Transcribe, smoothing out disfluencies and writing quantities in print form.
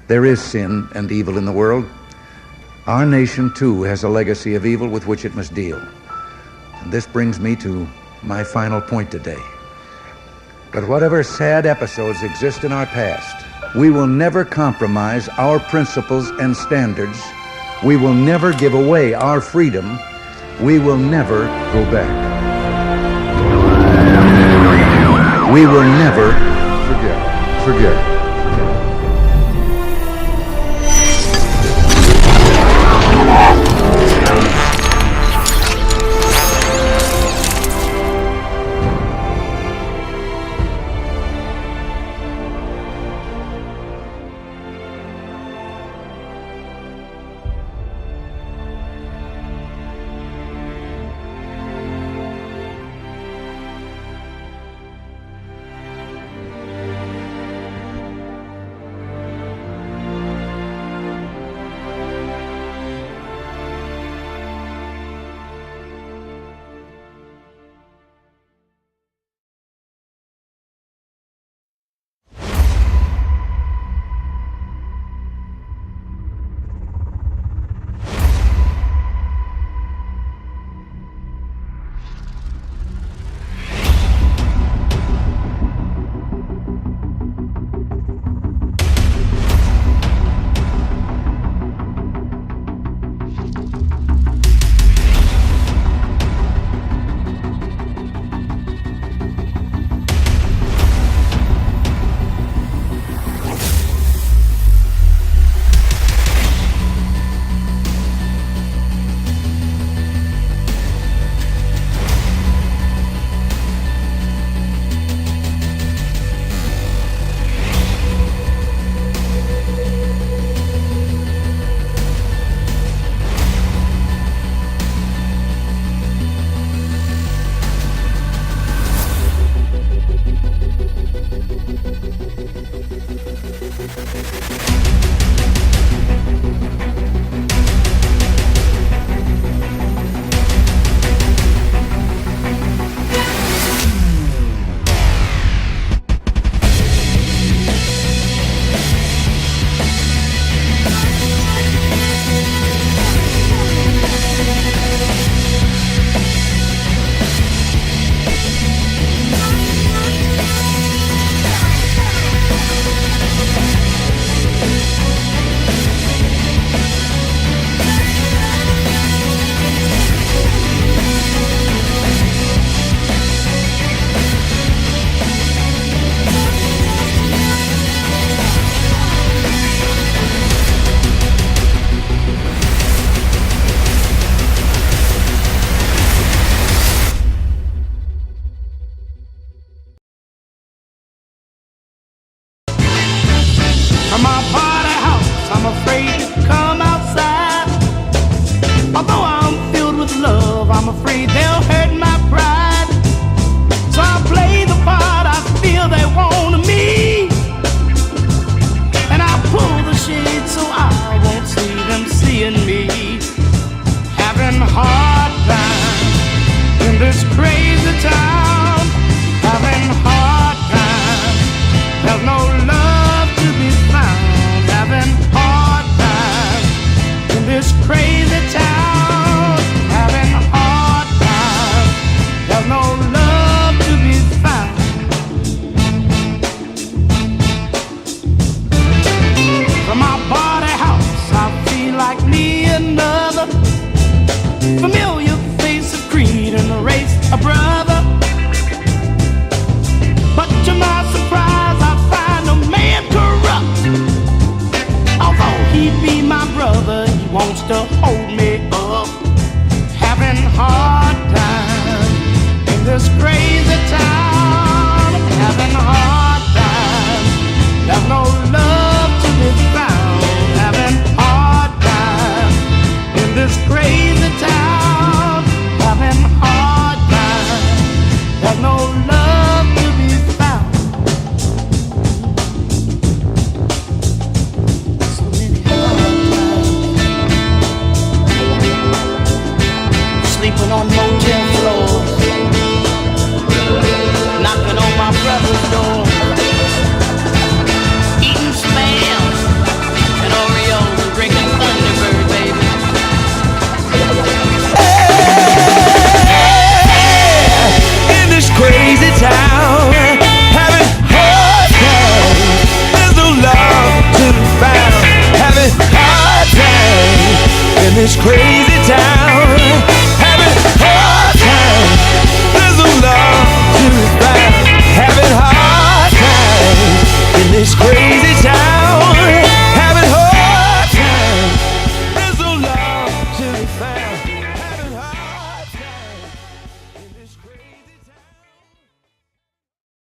There is sin and evil in the world. Our nation, too, has a legacy of evil with which it must deal. And this brings me to my final point today. But whatever sad episodes exist in our past, we will never compromise our principles and standards. We will never give away our freedom. We will never go back. We will never forget. From my party house, I'm afraid to come outside. Although I'm filled with love, I'm afraid they'll hurt my pride. So I play the part I feel they want of me, and I pull the shade so I won't see them seeing me. Having a hard time in this crazy town. Having a hard time, there's no love to be found. Having a hard time in this crazy town. Having a hard time, there's no love to be found. From my party house, I feel like me another familiar face of creed and a race, a brother. But to my surprise, I find a man corrupt. Although he be my brother, he wants to hold